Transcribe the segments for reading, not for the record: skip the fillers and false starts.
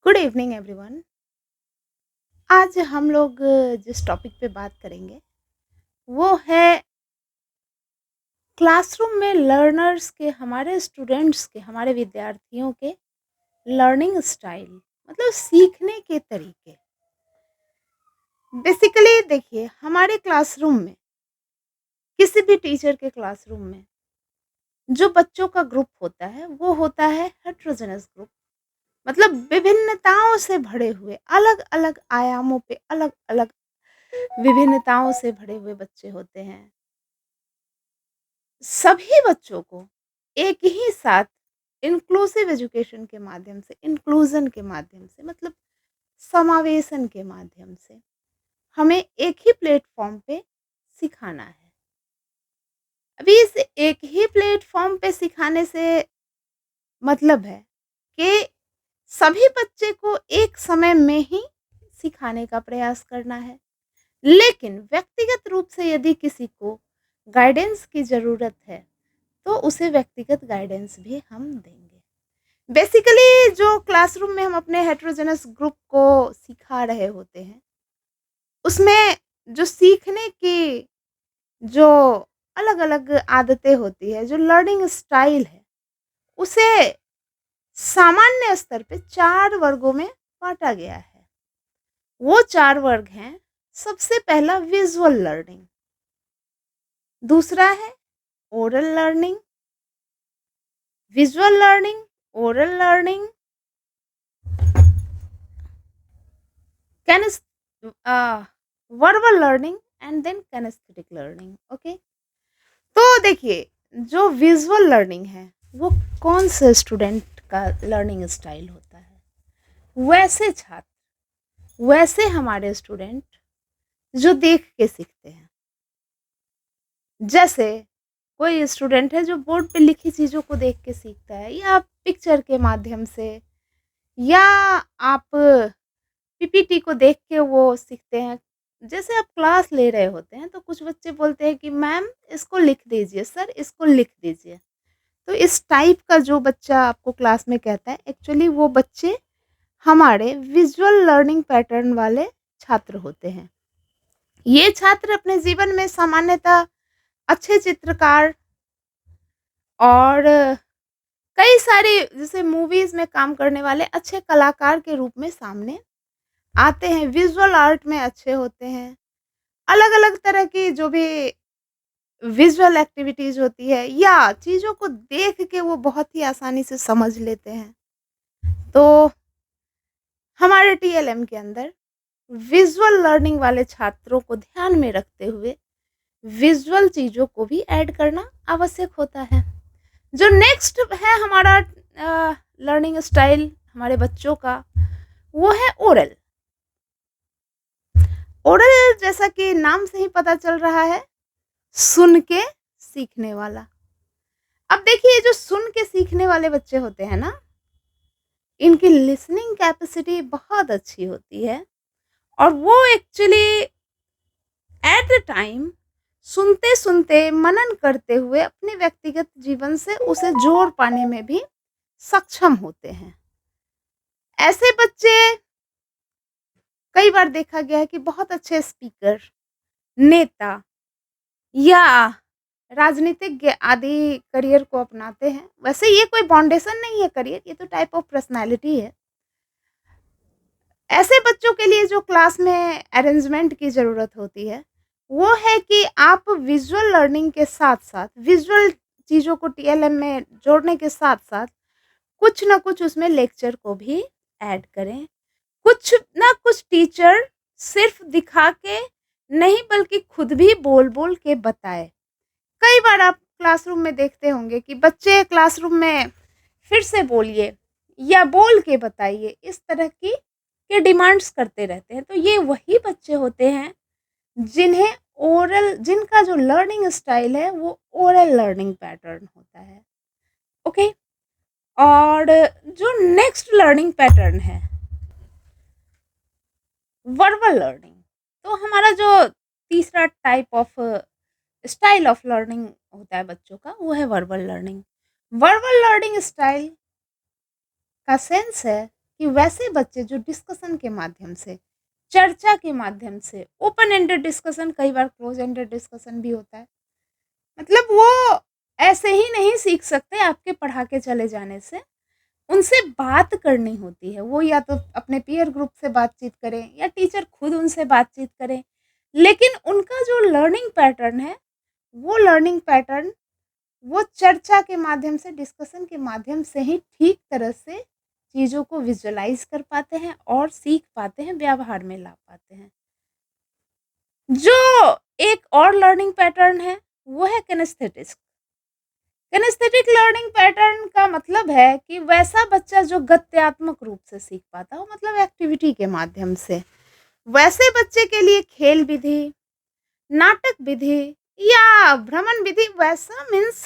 Good evening everyone. आज हम लोग जिस टॉपिक पे बात करेंगे वो है क्लासरूम में लर्नर्स के, हमारे स्टूडेंट्स के, हमारे विद्यार्थियों के लर्निंग स्टाइल, मतलब सीखने के तरीके। बेसिकली देखिए, हमारे क्लासरूम में, किसी भी टीचर के क्लासरूम में जो बच्चों का ग्रुप होता है वो होता है हेट्रोजेनस ग्रुप। मतलब विभिन्नताओं से भरे हुए, अलग अलग आयामों पे अलग अलग विभिन्नताओं से भरे हुए बच्चे होते हैं। सभी बच्चों को एक ही साथ इंक्लूसिव एजुकेशन के माध्यम से, इंक्लूजन के माध्यम से, मतलब समावेशन के माध्यम से हमें एक ही प्लेटफॉर्म पे सिखाना है। अभी इस एक ही प्लेटफॉर्म पे सिखाने से मतलब है कि सभी बच्चे को एक समय में ही सिखाने का प्रयास करना है। लेकिन व्यक्तिगत रूप से यदि किसी को गाइडेंस की ज़रूरत है तो उसे व्यक्तिगत गाइडेंस भी हम देंगे। बेसिकली जो क्लासरूम में हम अपने हेटेरोजेनस ग्रुप को सिखा रहे होते हैं, उसमें जो सीखने की जो अलग-अलग आदतें होती है, जो लर्निंग स्टाइल है, उसे सामान्य स्तर पे 4 वर्गों में बाँटा गया है। वो 4 वर्ग हैं, सबसे पहला विज़ुअल लर्निंग, दूसरा है oral learning, visual learning, oral learning, कैनेस verbal learning and then kinaesthetic learning. Okay, तो देखिए, जो विजुअल लर्निंग है वो कौन से स्टूडेंट का लर्निंग स्टाइल होता है? वैसे छात्र, वैसे हमारे स्टूडेंट जो देख के सीखते हैं। जैसे कोई स्टूडेंट है जो बोर्ड पे लिखी चीज़ों को देख के सीखता है, या पिक्चर के माध्यम से, या आप पीपीटी को देख के वो सीखते हैं। जैसे आप क्लास ले रहे होते हैं तो कुछ बच्चे बोलते हैं कि मैम इसको लिख दीजिए, सर इसको लिख दीजिए। तो इस टाइप का जो बच्चा आपको क्लास में कहता है, एक्चुअली वो बच्चे हमारे विजुअल लर्निंग पैटर्न वाले छात्र होते हैं। ये छात्र अपने जीवन में सामान्यतः अच्छे चित्रकार और कई सारे जैसे मूवीज़ में काम करने वाले अच्छे कलाकार के रूप में सामने आते हैं, विजुअल आर्ट में अच्छे होते हैं। अलग-अलग तरह की जो भी विजुअल एक्टिविटीज़ होती है, या चीज़ों को देख के वो बहुत ही आसानी से समझ लेते हैं। तो हमारे टीएलएम के अंदर विजुअल लर्निंग वाले छात्रों को ध्यान में रखते हुए विजुअल चीज़ों को भी ऐड करना आवश्यक होता है। जो नेक्स्ट है हमारा लर्निंग स्टाइल हमारे बच्चों का, वो है ओरल। ओरल जैसा कि नाम से ही पता चल रहा है, सुन के सीखने वाला। अब देखिए, जो सुन के सीखने वाले बच्चे होते हैं ना, इनकी लिसनिंग कैपेसिटी बहुत अच्छी होती है, और वो एक्चुअली एट द टाइम सुनते-सुनते, मनन करते हुए अपने व्यक्तिगत जीवन से उसे जोड़ पाने में भी सक्षम होते हैं। ऐसे बच्चे कई बार देखा गया है कि बहुत अच्छे स्पीकर, नेता या राजनीतिज्ञ आदि करियर को अपनाते हैं। वैसे ये कोई फाउंडेशन नहीं है करियर, ये तो टाइप ऑफ पर्सनैलिटी है। ऐसे बच्चों के लिए जो क्लास में अरेंजमेंट की ज़रूरत होती है, वो है कि आप विज़ुअल लर्निंग के साथ-साथ, विज़ुअल चीज़ों को टीएलएम में जोड़ने के साथ-साथ, कुछ न कुछ उसमें लेक्चर को भी ऐड करें। कुछ ना कुछ टीचर सिर्फ़ दिखा के नहीं, बल्कि खुद भी बोल-बोल के बताए। कई बार आप क्लासरूम में देखते होंगे कि बच्चे क्लासरूम में फिर से बोलिए या बोल के बताइए, इस तरह की के डिमांड्स करते रहते हैं। तो ये वही बच्चे होते हैं जिन्हें जिनका जो लर्निंग स्टाइल है वो ओरल लर्निंग पैटर्न होता है। ओके, और जो नेक्स्ट लर्निंग पैटर्न है वर्बल लर्निंग, तो हमारा जो तीसरा type of style of learning होता है बच्चों का, वो है verbal learning. Verbal learning style का सेंस है कि वैसे बच्चे जो डिस्कशन के माध्यम से, चर्चा के माध्यम से, ओपन एंडेड डिस्कशन, कई बार क्लोज एंडेड डिस्कशन भी होता है। मतलब वो ऐसे ही नहीं सीख सकते आपके पढ़ा के चले जाने से। उनसे बात करनी होती है, वो या तो अपने पीयर ग्रुप से बातचीत करें या टीचर खुद उनसे बातचीत करें। लेकिन उनका जो लर्निंग पैटर्न है, वो लर्निंग पैटर्न वो चर्चा के माध्यम से, डिस्कशन के माध्यम से ही ठीक तरह से चीज़ों को विजुअलाइज़ कर पाते हैं और सीख पाते हैं, व्यवहार में ला पाते हैं। जो एक और लर्निंग पैटर्न है, वो है किनेस्थेटिक्स। किनेस्थेटिक लर्निंग पैटर्न का मतलब है कि वैसा बच्चा जो गत्यात्मक रूप से सीख पाता हो, मतलब एक्टिविटी के माध्यम से। वैसे बच्चे के लिए खेल विधि, नाटक विधि या भ्रमण विधि, वैसा मीन्स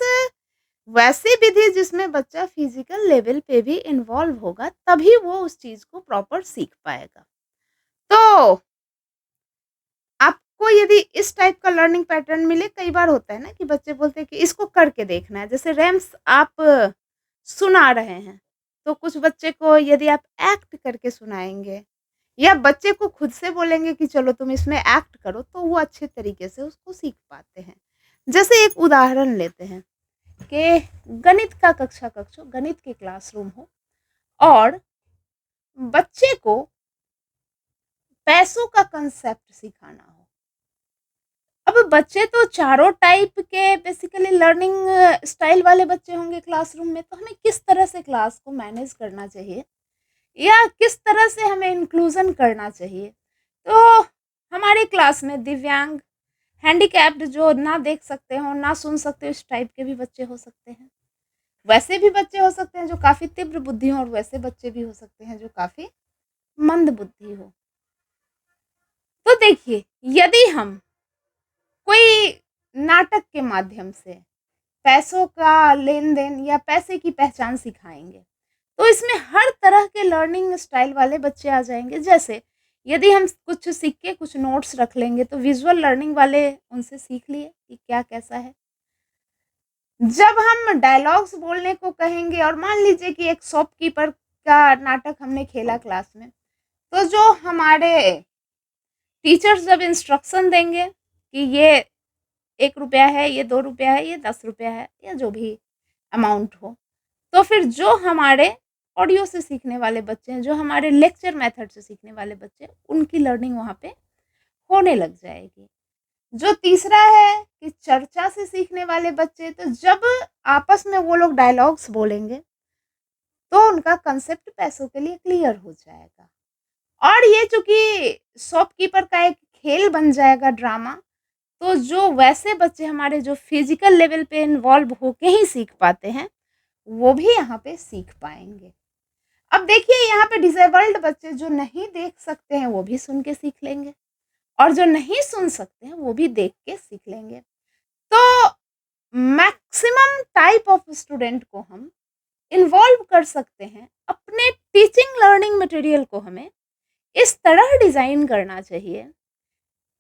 वैसी विधि जिसमें बच्चा फिजिकल लेवल पे भी इन्वॉल्व होगा, तभी वो उस चीज़ को प्रॉपर सीख पाएगा। तो आपको यदि इस टाइप का लर्निंग पैटर्न मिले, कई बार होता है ना कि बच्चे बोलते हैं कि इसको करके देखना है। जैसे रैम्स आप सुना रहे हैं, तो कुछ बच्चे को यदि आप एक्ट करके सुनाएँगे या बच्चे को खुद से बोलेंगे कि चलो तुम इसमें एक्ट करो, तो वो अच्छे तरीके से उसको सीख पाते हैं। जैसे एक उदाहरण लेते हैं कि गणित का कक्षा गणित की क्लासरूम हो और बच्चे को पैसों का कंसेप्ट सिखाना हो। अब बच्चे तो चारों टाइप के बेसिकली लर्निंग स्टाइल वाले बच्चे होंगे क्लासरूम में, तो हमें किस तरह से क्लास को मैनेज करना चाहिए या किस तरह से हमें इंक्लूज़न करना चाहिए। तो हमारी क्लास में दिव्यांग, हैंडीकैप्ड, जो ना देख सकते हों, ना सुन सकते हो, इस टाइप के भी बच्चे हो सकते हैं। वैसे भी बच्चे हो सकते हैं जो काफ़ी तीव्र बुद्धि हों और वैसे बच्चे भी हो सकते हैं जो काफ़ी मंद बुद्धि हो। तो देखिए, यदि हम कोई नाटक के माध्यम से पैसों का लेन-देन या पैसे की पहचान सिखाएँगे, तो इसमें हर तरह के लर्निंग स्टाइल वाले बच्चे आ जाएँगे। जैसे यदि हम कुछ सिक्के, कुछ नोट्स रख लेंगे, तो विज़ुअल लर्निंग वाले उनसे सीख लिए कि क्या कैसा है। जब हम डायलॉग्स बोलने को कहेंगे और मान लीजिए कि एक शॉपकीपर का नाटक हमने खेला क्लास में, तो जो हमारे टीचर्स जब इंस्ट्रक्शन देंगे कि ये ₹1 है, ये ₹2 है, ये ₹10 है या जो भी अमाउंट हो, तो फिर जो हमारे ऑडियो से सीखने वाले बच्चे हैं, जो हमारे लेक्चर मेथड से सीखने वाले बच्चे हैं, उनकी लर्निंग वहाँ पे होने लग जाएगी। जो तीसरा है कि चर्चा से सीखने वाले बच्चे, तो जब आपस में वो लोग डायलॉग्स बोलेंगे, तो उनका कंसेप्ट पैसों के लिए क्लियर हो जाएगा। और ये चूँकि शॉपकीपर का एक खेल बन जाएगा ड्रामा, तो जो वैसे बच्चे हमारे जो फिज़िकल लेवल पे इन्वॉल्व होके ही सीख पाते हैं, वो भी यहाँ पे सीख पाएँगे। अब देखिए, यहाँ पे डिसेबल्ड बच्चे जो नहीं देख सकते हैं, वो भी सुन के सीख लेंगे और जो नहीं सुन सकते हैं, वो भी देख के सीख लेंगे। तो मैक्सिमम टाइप ऑफ स्टूडेंट को हम इन्वॉल्व कर सकते हैं। अपने टीचिंग लर्निंग मटेरियल को हमें इस तरह डिज़ाइन करना चाहिए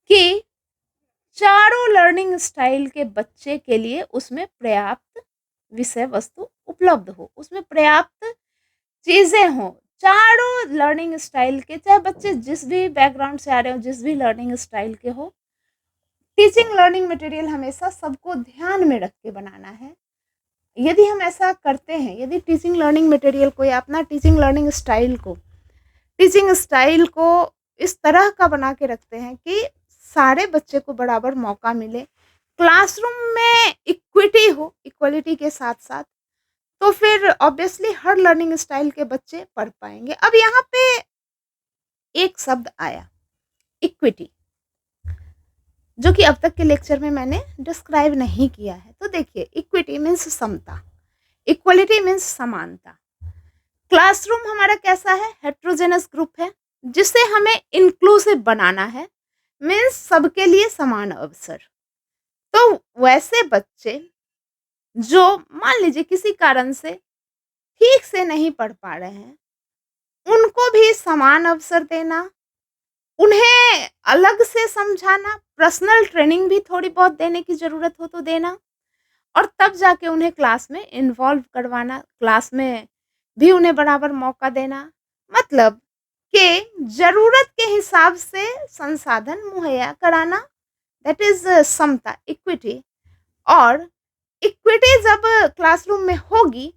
कि चारों लर्निंग स्टाइल के बच्चे के लिए उसमें पर्याप्त विषय वस्तु उपलब्ध हो, उसमें पर्याप्त चीज़ें हों। चारों लर्निंग स्टाइल के, चाहे बच्चे जिस भी बैकग्राउंड से आ रहे हों, जिस भी लर्निंग स्टाइल के हो, टीचिंग लर्निंग मटेरियल हमेशा सबको ध्यान में रख के बनाना है। यदि हम ऐसा करते हैं, यदि टीचिंग लर्निंग मटेरियल को या अपना टीचिंग स्टाइल को इस तरह का बना के रखते हैं कि सारे बच्चे को बराबर मौका मिले, क्लासरूम में इक्विटी हो, इक्वालिटी के साथ-साथ, तो फिर ऑब्वियसली हर लर्निंग स्टाइल के बच्चे पढ़ पाएँगे। अब यहाँ पे एक शब्द आया, इक्विटी, जो कि अब तक के लेक्चर में मैंने डिस्क्राइब नहीं किया है। तो देखिए, इक्विटी मीन्स समता, इक्वालिटी मीन्स समानता। क्लासरूम हमारा कैसा है? हेटेरोजेनस ग्रुप है, जिसे हमें इंक्लूसिव बनाना है, मीन्स सबके लिए समान अवसर। तो वैसे बच्चे जो मान लीजिए किसी कारण से ठीक से नहीं पढ़ पा रहे हैं, उनको भी समान अवसर देना, उन्हें अलग से समझाना, पर्सनल ट्रेनिंग भी थोड़ी बहुत देने की ज़रूरत हो तो देना और तब जाके उन्हें क्लास में इन्वॉल्व करवाना, क्लास में भी उन्हें बराबर मौका देना। मतलब कि ज़रूरत के हिसाब से संसाधन मुहैया कराना, दैट इज़ समता, इक्विटी। और इक्विटी जब क्लासरूम में होगी,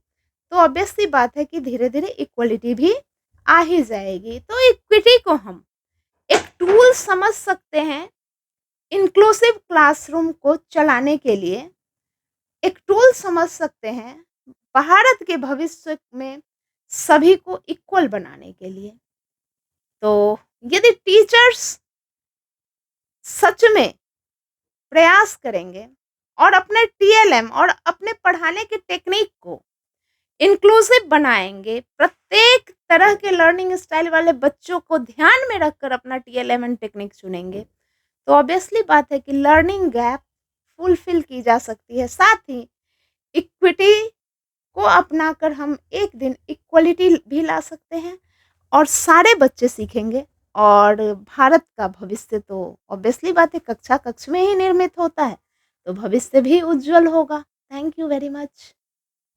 तो ऑब्वियस सी बात है कि धीरे-धीरे इक्वलिटी भी आ ही जाएगी। तो इक्विटी को हम एक टूल समझ सकते हैं इंक्लूसिव क्लासरूम को चलाने के लिए, एक टूल समझ सकते हैं भारत के भविष्य में सभी को इक्वल बनाने के लिए। तो यदि टीचर्स सच में प्रयास करेंगे और अपने टीएलएम और अपने पढ़ाने की टेक्निक को इंक्लूसिव बनाएँगे, प्रत्येक तरह के लर्निंग स्टाइल वाले बच्चों को ध्यान में रखकर अपना टीएलएम एंड टेक्निक चुनेंगे, तो ऑब्वियसली बात है कि लर्निंग गैप फुलफिल की जा सकती है। साथ ही इक्विटी को अपनाकर हम एक दिन इक्वलिटी भी ला सकते हैं और सारे बच्चे सीखेंगे। और भारत का भविष्य तो ऑब्वियसली बात है कक्षा कक्ष में ही निर्मित होता है, तो भविष्य भी उज्जवल होगा। Thank you very much.